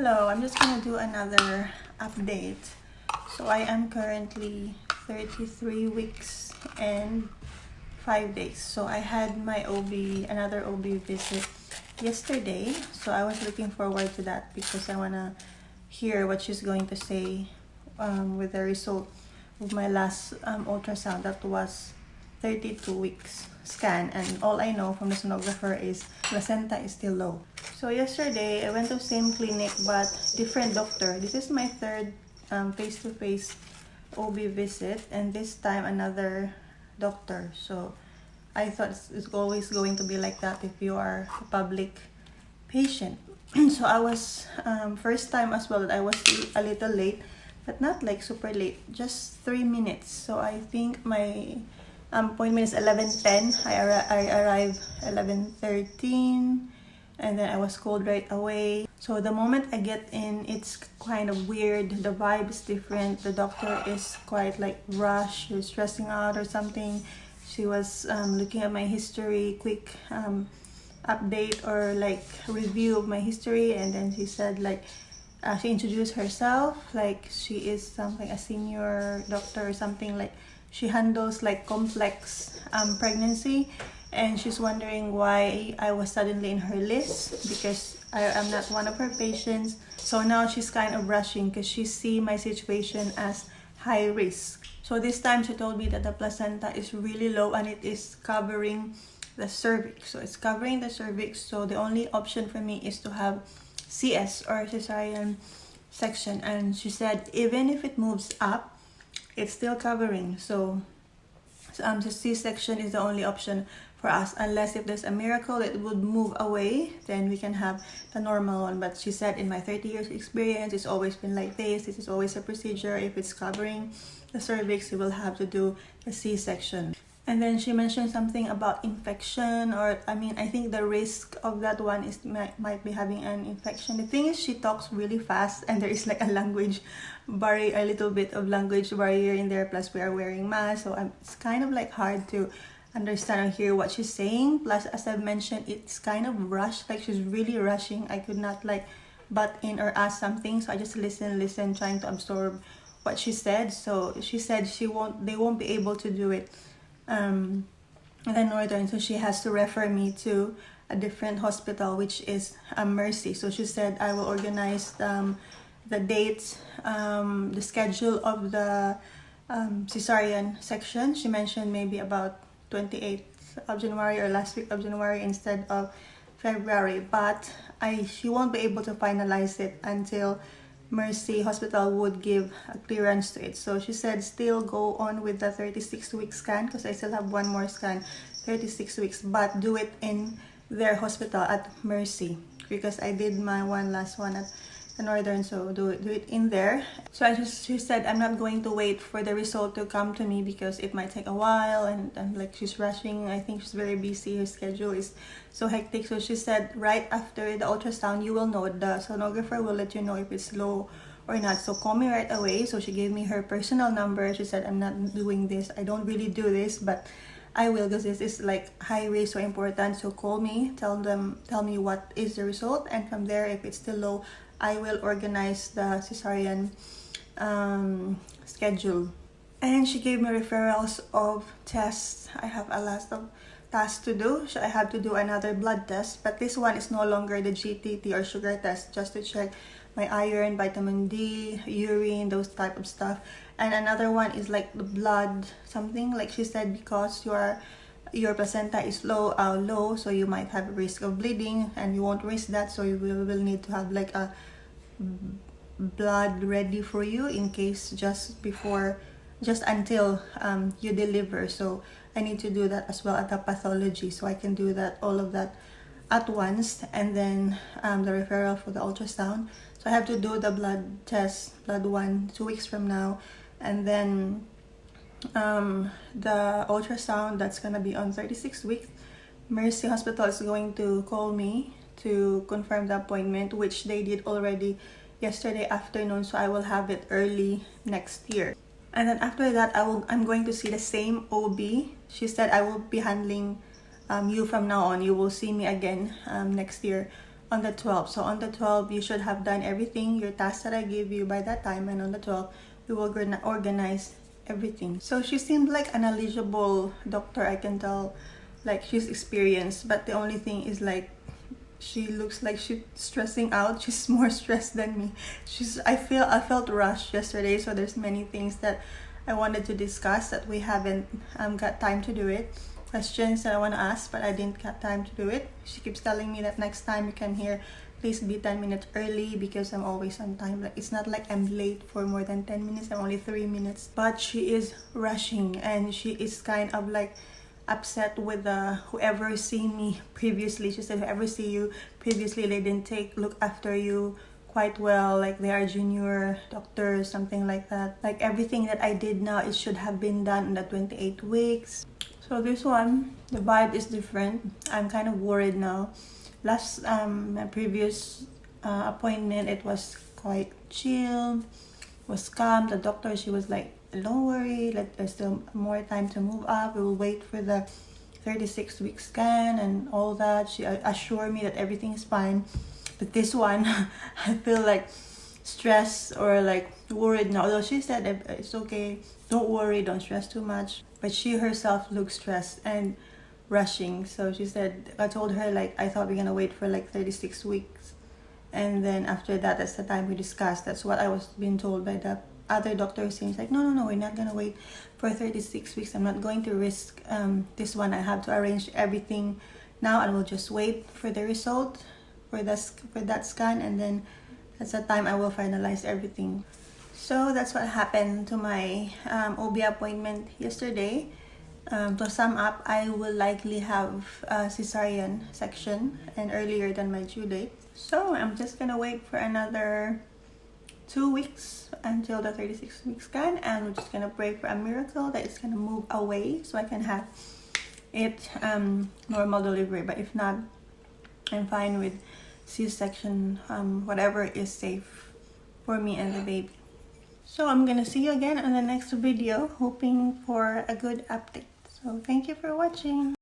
Hello, I'm just gonna do another update. So I am currently 33 weeks and 5 days. So I had my another OB visit yesterday. So I was looking forward to that because I wanna hear what she's going to say with the result of my last ultrasound. That was 32 weeks scan, and all I know from the sonographer is placenta is still low. So yesterday I went to same clinic but different doctor. This is my third face-to-face OB visit, and this time another doctor. So I thought it's always going to be like that if you are a public patient. So I was first time as well that I was a little late, but not like super late, just 3 minutes. So I think my appointment is 11:10. I arrived 11:13, and then I was called right away. So the moment I get in, it's kind of weird. The vibe is different. The doctor is quite like rushed. She was stressing out or something. She was looking at my history, quick update or like review of my history, and then she said like she introduced herself like she is something a senior doctor or something, like she handles like complex pregnancy, and she's wondering why I was suddenly in her list because I am not one of her patients. So now she's kind of rushing because she see my situation as high risk. So this time she told me that the placenta is really low and it is covering the cervix. So it's covering the cervix. So the only option for me is to have CS or cesarean section. And she said even if it moves up, it's still covering. So the C-section is the only option for us, unless if there's a miracle it would move away, then we can have the normal one. But she said in my 30 years experience it's always been like this is always a procedure. If it's covering the cervix, you will have to do the C-section. And then she mentioned something about infection, or I think the risk of that one is might be having an infection. The thing is she talks really fast and there is like a language barrier, a little bit of language barrier in there, plus we are wearing masks, so it's kind of like hard to understand or hear what she's saying. Plus, as I've mentioned, it's kind of rushed, like she's really rushing. I could not like butt in or ask something, so I just listen, trying to absorb what she said. So she said they won't be able to do it in the Northern, so she has to refer me to a different hospital, which is Mercy. So she said I will organize the dates, the schedule of the cesarean section. She mentioned maybe about 28th of January or last week of January instead of February, but she won't be able to finalize it until Mercy Hospital would give a clearance to it. So she said still go on with the 36-week scan because I still have one more scan, 36 weeks, but do it in their hospital at Mercy because I did my last one at the Northern, so do it in there. So she said I'm not going to wait for the result to come to me because it might take a while, and like she's rushing. I think she's very busy, her schedule is so hectic. So she said right after the ultrasound you will know, the sonographer will let you know if it's low or not, so call me right away. So she gave me her personal number. She said I'm not doing this, I don't really do this, but I will because this is like high risk, so important. So call me, tell me what is the result, and from there if it's still low I will organize the cesarean schedule. And she gave me referrals of tests. I have a lot of tasks to do. So I have to do another blood test, but this one is no longer the GTT or sugar test, just to check my iron, vitamin D, urine, those type of stuff. And another one is like the blood something, like she said, because your placenta is low, so you might have a risk of bleeding, and you won't risk that, so you will need to have like a blood ready for you in case just until you deliver. So I need to do that as well at the pathology, so I can do that, all of that at once. And then the referral for the ultrasound, so I have to do the blood test, blood 2 weeks from now, and then the ultrasound that's gonna be on 36 weeks. Mercy Hospital is going to call me to confirm the appointment, which they did already yesterday afternoon, so I will have it early next year. And then after that I'm going to see the same OB. She said I will be handling you from now on. You will see me again next year on the 12th. So on the 12th, you should have done everything, your tasks that I gave you by that time, and on the 12th, we will organize everything. So she seemed like an eligible doctor. I can tell, like, she's experienced, but the only thing is, like, she looks like she's stressing out. She's more stressed than me. I felt rushed yesterday, so there's many things that I wanted to discuss that we haven't got time to do it. Questions that I want to ask, but I didn't get time to do it. She keeps telling me that next time you can hear, please be 10 minutes early, because I'm always on time. Like, it's not like I'm late for more than 10 minutes. I'm only 3 minutes. But she is rushing, and she is kind of like upset with whoever seen me previously. She said, whoever see you previously, they didn't look after you quite well, like they are junior doctors, something like that. Like, everything that I did now, it should have been done in the 28 weeks. So this one, the vibe is different. I'm kind of worried now. Last my previous appointment, it was quite chill, was calm. The doctor, she was like, don't worry, there's still more time to move up. We will wait for the 36-week scan and all that. She assured me that everything is fine. But this one, I feel like stressed or like worried now. Although she said it's okay, don't worry, don't stress too much. But she herself looks stressed and rushing. So she said, I told her, like, I thought we're gonna wait for like 36 weeks. And then after that, that's the time we discussed. That's what I was being told by the other doctor. Seems like, no, we're not gonna wait for 36 weeks. I'm not going to risk this one. I have to arrange everything now, and we'll just wait for the result for that scan, and then that's the time I will finalize everything. So that's what happened to my OB appointment yesterday. To sum up, I will likely have a cesarean section and earlier than my due date. So I'm just gonna wait for another 2 weeks until the 36-week scan, and we're just gonna pray for a miracle that it's gonna move away so I can have it normal delivery. But if not, I'm fine with C-section, whatever is safe for me and the baby. So I'm gonna see you again on the next video, hoping for a good update. So thank you for watching.